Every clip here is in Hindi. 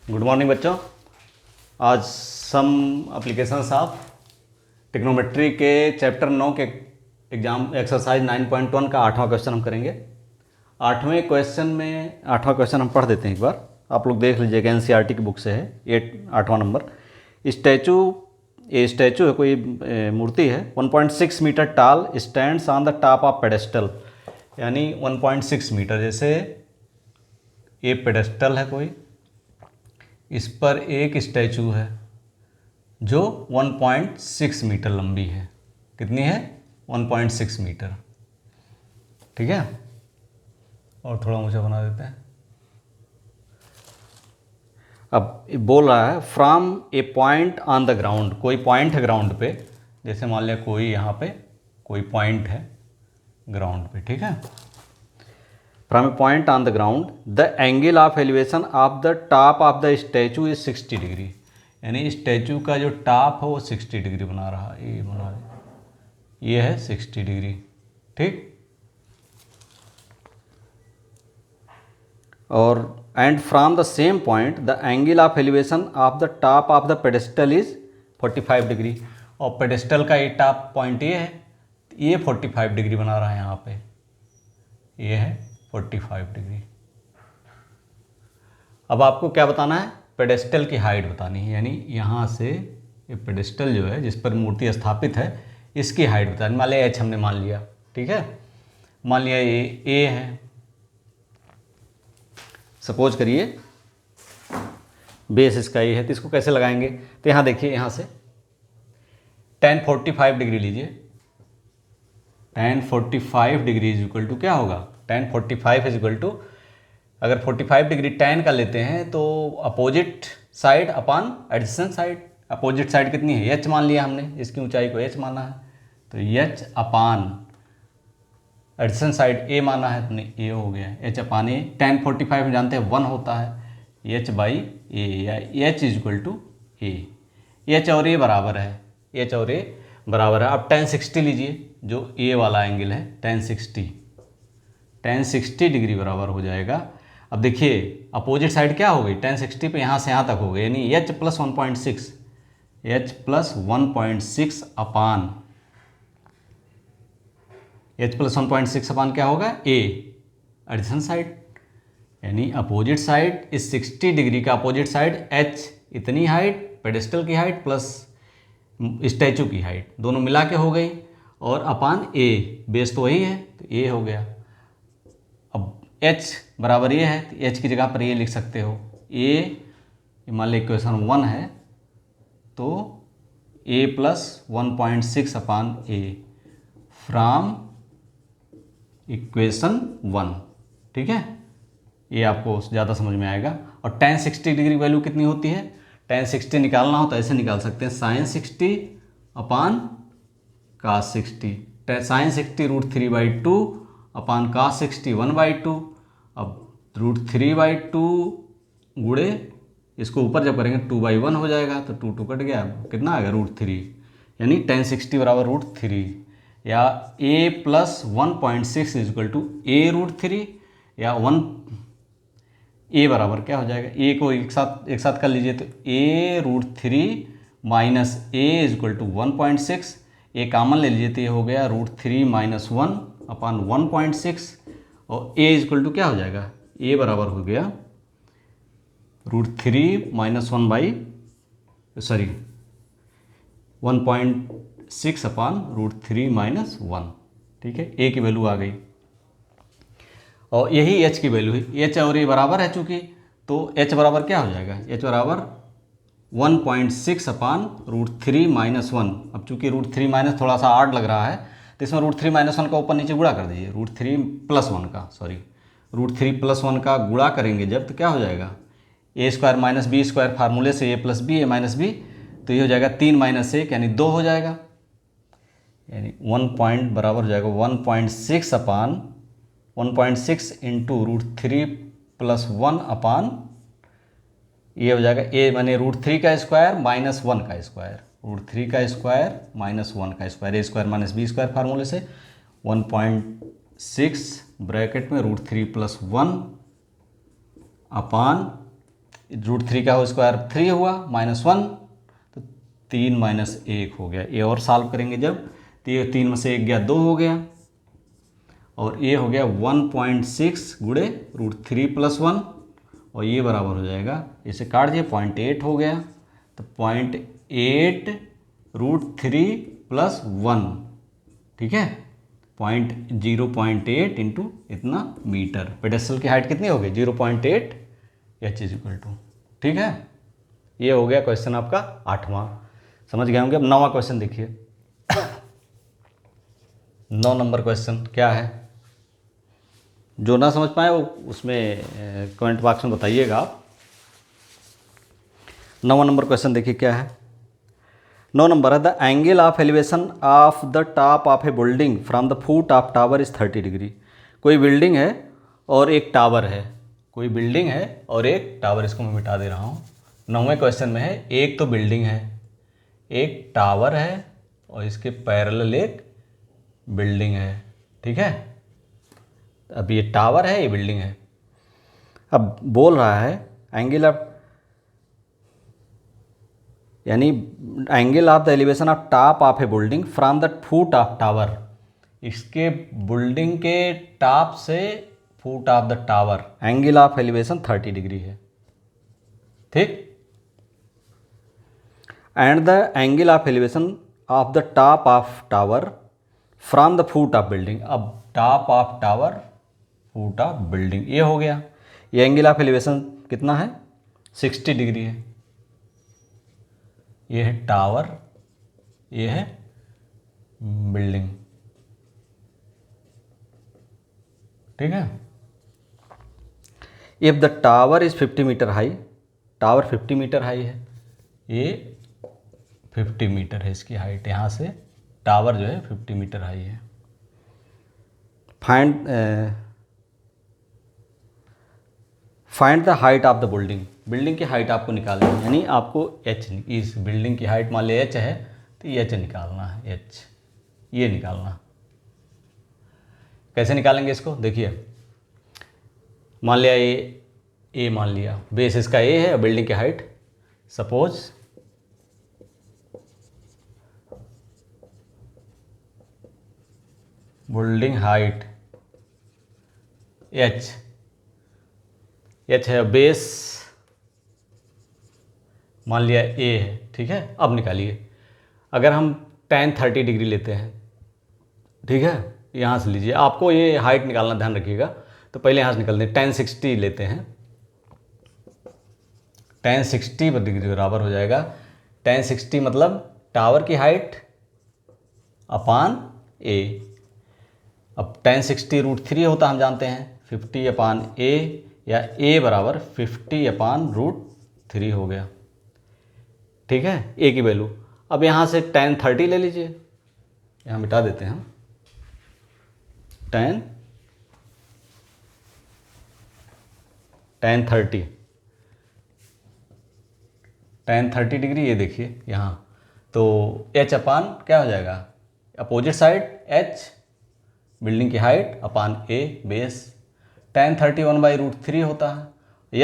गुड मॉर्निंग बच्चों। आज सम एप्लीकेशंस ऑफ ट्रिग्नोमेट्री के चैप्टर 9 के एग्जाम एक्सरसाइज 9.1 का 8वां क्वेश्चन हम करेंगे। आठवें क्वेश्चन हम पढ़ देते हैं एक बार, आप लोग देख लीजिएगा। एनसीईआरटी की बुक से है, 8वां नंबर। स्टैचू है, कोई मूर्ति है, 1.6 मीटर टाल, stands on the top of pedestal. यानी 1.6 मीटर, जैसे ये पेडेस्टल है कोई, इस पर एक स्टैचू है जो 1.6 मीटर लंबी है। कितनी है? 1.6 मीटर। ठीक है, और थोड़ा ऊंचा बना देते हैं। अब बोल रहा है from A point on the ground. कोई पॉइंट है ग्राउंड पे, जैसे मान लिया कोई यहाँ पे कोई पॉइंट है ग्राउंड पे। ठीक है, from A point on the ground the angle of elevation of the top of the statue is 60 degree. यानी स्टैचू का जो टॉप है वो 60 डिग्री बना रहा है, ये बना रहा है, ये है 60 डिग्री। ठीक, और and from the same point the angle of elevation of the top of the pedestal is 45 degree. और पेडेस्टल का ये टॉप पॉइंट ये है, ये 45 डिग्री बना रहा है यहाँ पे, ये है 45 डिग्री। अब आपको क्या बताना है? पेडेस्टल की हाइट बतानी है। यानी यहाँ से ये पेडेस्टल जो है जिस पर मूर्ति स्थापित है, इसकी हाइट बतानी। मान लिया एच हमने मान लिया, ठीक है, मान लिया ये ए है, सपोज करिए बेस इसका ये है, तो इसको कैसे लगाएंगे? तो यहाँ देखिए, यहाँ से tan 45 डिग्री लीजिए। tan 45 degree is equal to क्या होगा? tan 45 इज इक्वल टू, अगर 45 डिग्री tan का लेते हैं तो opposite side upon adjacent side. Opposite side कितनी है? h मान लिया हमने, इसकी ऊंचाई को h माना है, तो h upon adjacent side a माना है, तो नहीं a हो गया, h अपॉन a। tan 45 में जानते हैं 1 होता है, h बाई a, या h is equal to a। h और a बराबर है, h और a बराबर है। अब tan 60 लीजिए, जो a वाला एंगल है, tan 60 डिग्री बराबर हो जाएगा। अब देखिए अपोजिट साइड क्या हो गई? tan 60 पे यहाँ से यहाँ तक हो गई, यानी h प्लस 1.6, h प्लस 1.6 अपान, h प्लस 1.6 अपान क्या होगा? a, adjacent side. यानी अपोजिट साइड इस 60 डिग्री का अपोजिट साइड h, इतनी हाइट पेडेस्टल की हाइट प्लस स्टैचू की हाइट, दोनों मिला के हो गई, और अपान a, बेस तो वही है, तो a हो गया। अब h बराबर ये है, तो h की जगह पर ये लिख सकते हो, a मान लो इक्वेशन 1 है, तो a plus 1.6 upon a from equation 1। ठीक है, ये आपको ज़्यादा समझ में आएगा। और tan 60 डिग्री वैल्यू कितनी होती है? tan 60 निकालना हो तो ऐसे निकाल सकते हैं, sin 60 अपान cos 60। sin 60 √3/2 अपान cos 60 1/2। अब √3/2 गुड़े इसको ऊपर जब करेंगे 2/1 हो जाएगा, तो 2 कट गया, कितना आ गया? √3। यानी tan 60 बराबर √3, या a plus 1.6 is equal to a √3, या a बराबर क्या हो जाएगा? a को एक साथ कर लीजिए, तो a √3 minus a is equal to 1.6। a common ले लीजिए, तो ये हो गया √3 माइनस 1 अपान 1.6, और a इज इक्वल टू क्या हो जाएगा? a बराबर हो गया √3 माइनस 1.6 अपान √3 माइनस 1। ठीक है, a की वैल्यू आ गई, और यही h की वैल्यू है। h और a बराबर है चूँकि, तो h बराबर क्या हो जाएगा? h बराबर 1.6 अपान √3 माइनस 1। अब चूँकि √3 माइनस थोड़ा सा आड लग रहा है, तो इसमें √3 माइनस 1 का ऊपर नीचे गुणा कर दीजिए, √3 प्लस 1 का, √3 प्लस 1 का गुणा करेंगे जब, तो क्या हो जाएगा? a square minus B square, फार्मूले से a plus B A minus B, तो ये हो जाएगा 3 माइनस 1 यानी 2 हो जाएगा। यानी 1 पॉइंट बराबर हो जाएगा 1.6 अपान 1.6 इंटू √3 प्लस 1 अपान, ये हो जाएगा a माने √3 का स्क्वायर माइनस 1 का स्क्वायर, √3 का स्क्वायर माइनस 1 का square, a square minus B square फार्मूले से, 1.6 ब्रैकेट में √3 प्लस 1 अपान √3 का होल स्क्वायर 3 हुआ, -1, तो 3 - 1 हो गया। ये और सॉल्व करेंगे जब, तो ये 3 में से 1 गया 2 हो गया, और ये हो गया 1.6 गुणे √3 + 1, और ये बराबर हो जाएगा, इसे काट दिए 0.8 हो गया, तो 0.8 √3 + 1, ठीक है, 0.8 इंटू इतना मीटर। पेडेस्टल की हाइट कितनी होगी? 0.8 h = ठीक है। ये हो गया क्वेश्चन आपका 8वां, समझ गए होंगे। अब 9वां क्वेश्चन देखिए। 9 नंबर क्वेश्चन क्या है, जो ना समझ पाए वो उसमें कमेंट बॉक्स में बताइएगा आप। 9वां नंबर क्वेश्चन देखिए क्या है। 9 नंबर है, the angle of elevation of the top of a building from the foot of tower is 30 degree. कोई बिल्डिंग है और एक टावर है, कोई बिल्डिंग है और एक टावर, इसको मैं मिटा दे रहा हूँ। 9वें क्वेश्चन में है, एक तो बिल्डिंग है, एक टावर है, और इसके पैरेलल एक बिल्डिंग है, ठीक है। अब ये टावर है, ये बिल्डिंग है। अब बोल रहा है एंगल ऑफ, यानी angle of the elevation of top of a building from the foot of tower, इसके बिल्डिंग के टॉप से foot of the tower angle of elevation 30 degree है, ठीक। And the angle of elevation of the top of tower from the foot of building. अब top of tower, foot of building, ये हो गया। ये एंगल ऑफ एलिवेशन कितना है? 60 डिग्री है। ये है टावर, ये है बिल्डिंग, ठीक है। If the tower is 50 metre high, tower 50 metre high है, ये 50 मीटर है इसकी हाइट, यहाँ से टावर जो है 50 मीटर हाई है। Find the height of the building, building की हाइट आपको निकालनी है, यानी आपको h, इस बिल्डिंग की हाइट मान लिया h है, तो ये h निकालना है, h ये निकालना। कैसे निकालेंगे इसको? देखिए, मान लिया ये a, मान लिया बेस इसका a है, बिल्डिंग की height suppose building height h है, बेस मान लिया a है, ठीक है। अब निकालिए, अगर हम tan 30 डिग्री लेते हैं, ठीक है, यहाँ से लीजिए, आपको ये हाइट निकालना ध्यान रखिएगा। तो पहले यहाँ से निकलते हैं, tan 60 लेते हैं, tan 60 डिग्री बराबर हो जाएगा, tan 60 मतलब टावर की हाइट अपान a। अब tan 60 √3 होता हम जानते हैं, 50/a, या a बराबर 50/√3 हो गया, ठीक है, a की वैल्यू। अब यहाँ से tan 30 ले लीजिए, यहाँ मिटा देते हैं हम, tan 30 डिग्री, ये देखिए यहाँ, तो h अपान क्या हो जाएगा, अपोजिट साइड h, बिल्डिंग की height upon a base, tan 30 1/√3 होता है।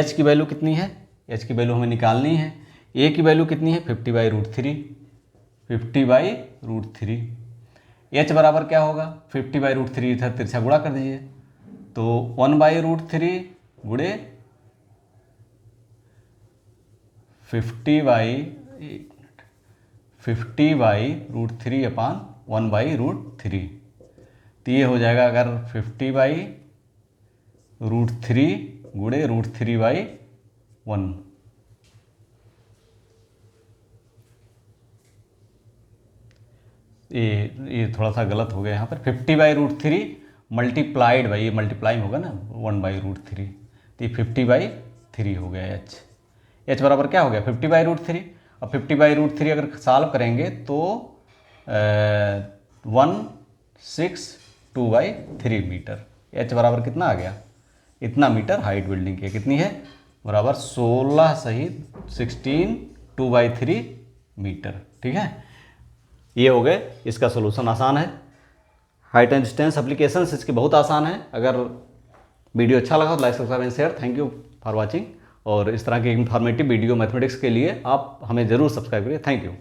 h की वैल्यू कितनी है? h की वैल्यू हमें निकालनी है। a की वैल्यू कितनी है? 50/√3, 50/√3। h बराबर क्या होगा? 50/√3, इधर तिरछा गुणा कर दीजिए, तो 1/√3 गुणे 50/√3 अपान 1/√3, तो ये हो जाएगा, अगर 50/√3 गुणे √3/1, ये थोड़ा सा गलत हो गया यहाँ पर, 50/√3 मल्टीप्लाइड बाई, ये मल्टीप्लाई होगा ना 1/√3, तो ये 50/3 हो गया h बराबर क्या हो गया? 50/√3। अब 50/√3 अगर सॉल्व करेंगे तो 162/3 मीटर, h बराबर कितना आ गया? इतना मीटर हाइट बिल्डिंग की कितनी है? बराबर 16 सहित 16 2/3 मीटर, ठीक है। ये हो गए, इसका सोल्यूशन आसान है। हाइट एंड डिस्टेंस एप्लीकेशंस इसके बहुत आसान है। अगर वीडियो अच्छा लगा तो like, subscribe and share. Thank you for watching. और इस तरह के इंफॉर्मेटिव वीडियो मैथमेटिक्स के लिए आप हमें ज़रूर सब्सक्राइब करिए। Thank you.